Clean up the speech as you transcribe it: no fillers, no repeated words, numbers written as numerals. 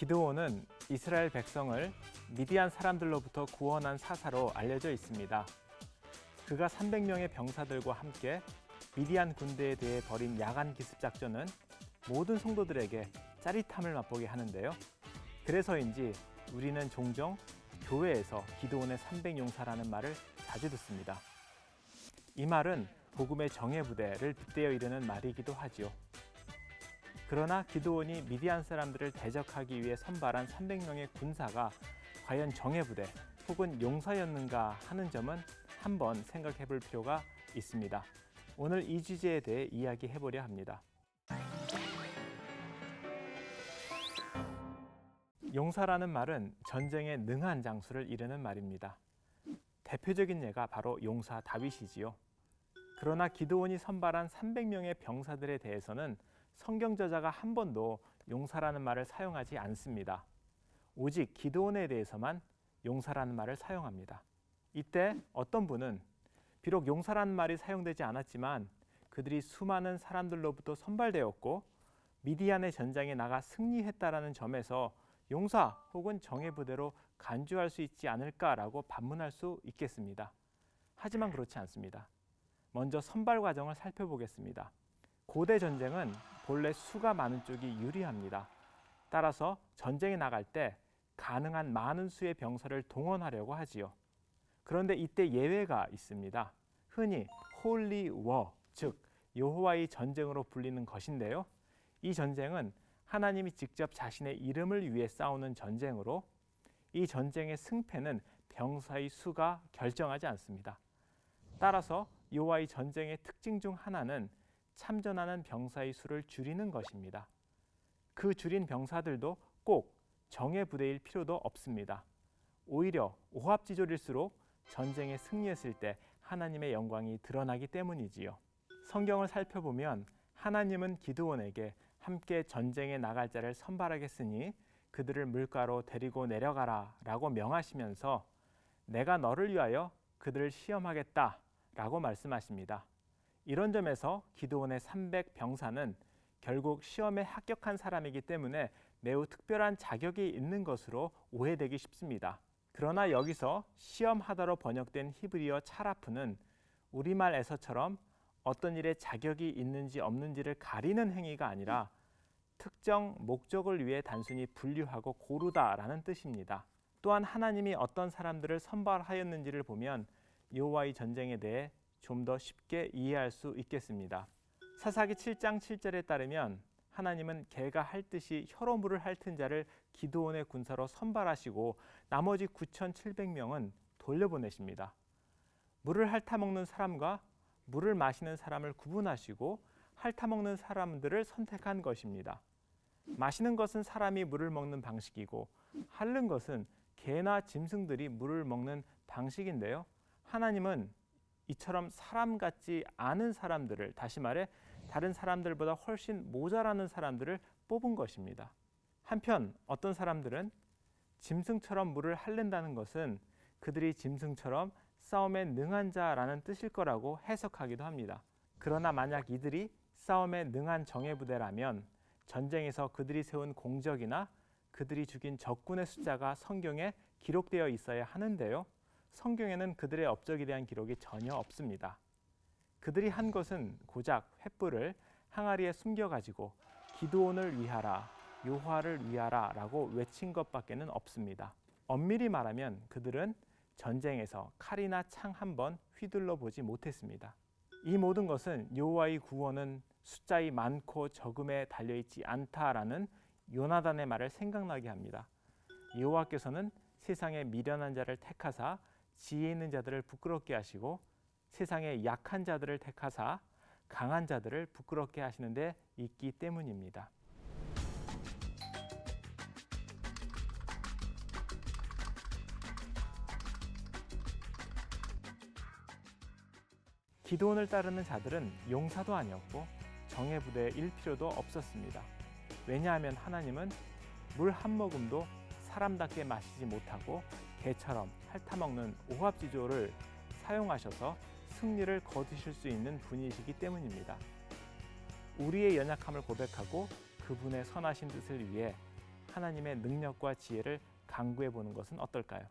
기드온은 이스라엘 백성을 미디안 사람들로부터 구원한 사사로 알려져 있습니다. 그가 300명의 병사들과 함께 미디안 군대에 대해 벌인 야간 기습 작전은 모든 성도들에게 짜릿함을 맛보게 하는데요. 그래서인지 우리는 종종 교회에서 기드온의 300용사라는 말을 자주 듣습니다. 이 말은 복음의 정예부대를 빗대어 이르는 말이기도 하지요. 그러나 기드온이 미디안 사람들을 대적하기 위해 선발한 300명의 군사가 과연 정예부대 혹은 용사였는가 하는 점은 한번 생각해 볼 필요가 있습니다. 오늘 이 주제에 대해 이야기해 보려 합니다. 용사라는 말은 전쟁에 능한 장수를 이르는 말입니다. 대표적인 예가 바로 용사 다윗이지요. 그러나 기드온이 선발한 300명의 병사들에 대해서는 성경 저자가 한 번도 용사라는 말을 사용하지 않습니다. 오직 기드온에 대해서만 용사라는 말을 사용합니다. 이때 어떤 분은 비록 용사라는 말이 사용되지 않았지만 그들이 수많은 사람들로부터 선발되었고 미디안의 전장에 나가 승리했다라는 점에서 용사 혹은 정예부대로 간주할 수 있지 않을까라고 반문할 수 있겠습니다. 하지만 그렇지 않습니다. 먼저 선발 과정을 살펴보겠습니다. 고대 전쟁은 본래 수가 많은 쪽이 유리합니다. 따라서 전쟁에 나갈 때 가능한 많은 수의 병사를 동원하려고 하지요. 그런데 이때 예외가 있습니다. 흔히 홀리 워, 즉 여호와의 전쟁으로 불리는 것인데요. 이 전쟁은 하나님이 직접 자신의 이름을 위해 싸우는 전쟁으로 이 전쟁의 승패는 병사의 수가 결정하지 않습니다. 따라서 여호와의 전쟁의 특징 중 하나는 참전하는 병사의 수를 줄이는 것입니다. 그 줄인 병사들도 꼭 정예부대일 필요도 없습니다. 오히려 오합지졸일수록 전쟁에 승리했을 때 하나님의 영광이 드러나기 때문이지요. 성경을 살펴보면 하나님은 기드온에게 함께 전쟁에 나갈 자를 선발하겠으니 그들을 물가로 데리고 내려가라 라고 명하시면서 내가 너를 위하여 그들을 시험하겠다 라고 말씀하십니다. 이런 점에서 기드온의 300병사는 결국 시험에 합격한 사람이기 때문에 매우 특별한 자격이 있는 것으로 오해되기 쉽습니다. 그러나 여기서 시험하다로 번역된 히브리어 차라프는 우리말에서처럼 어떤 일에 자격이 있는지 없는지를 가리는 행위가 아니라 특정 목적을 위해 단순히 분류하고 고르다라는 뜻입니다. 또한 하나님이 어떤 사람들을 선발하였는지를 보면 여호와의 전쟁에 대해 좀 더 쉽게 이해할 수 있겠습니다. 사사기 7장 7절에 따르면 하나님은 개가 핥듯이 혀로 물을 핥은 자를 기드온의 군사로 선발하시고 나머지 9,700명은 돌려보내십니다. 물을 핥아먹는 사람과 물을 마시는 사람을 구분하시고 핥아먹는 사람들을 선택한 것입니다. 마시는 것은 사람이 물을 먹는 방식이고 핥는 것은 개나 짐승들이 물을 먹는 방식인데요. 하나님은 이처럼 사람 같지 않은 사람들을, 다시 말해 다른 사람들보다 훨씬 모자라는 사람들을 뽑은 것입니다. 한편 어떤 사람들은 짐승처럼 물을 핥는다는 것은 그들이 짐승처럼 싸움에 능한 자라는 뜻일 거라고 해석하기도 합니다. 그러나 만약 이들이 싸움에 능한 정예부대라면 전쟁에서 그들이 세운 공적이나 그들이 죽인 적군의 숫자가 성경에 기록되어 있어야 하는데요. 성경에는 그들의 업적에 대한 기록이 전혀 없습니다. 그들이 한 것은 고작 횃불을 항아리에 숨겨가지고 기드온을 위하라, 여호와를 위하라 라고 외친 것밖에는 없습니다. 엄밀히 말하면 그들은 전쟁에서 칼이나 창 한 번 휘둘러 보지 못했습니다. 이 모든 것은 여호와의 구원은 숫자의 많고 적음에 달려있지 않다라는 요나단의 말을 생각나게 합니다. 여호와께서는 세상에 미련한 자를 택하사 지혜 있는 자들을 부끄럽게 하시고 세상에 약한 자들을 택하사 강한 자들을 부끄럽게 하시는 데 있기 때문입니다. 기드온을 따르는 자들은 용사도 아니었고 정예부대일 필요도 없었습니다. 왜냐하면 하나님은 물 한 모금도 사람답게 마시지 못하고 개처럼 핥아먹는 오합지졸을 사용하셔서 승리를 거두실 수 있는 분이시기 때문입니다. 우리의 연약함을 고백하고 그분의 선하신 뜻을 위해 하나님의 능력과 지혜를 강구해 보는 것은 어떨까요?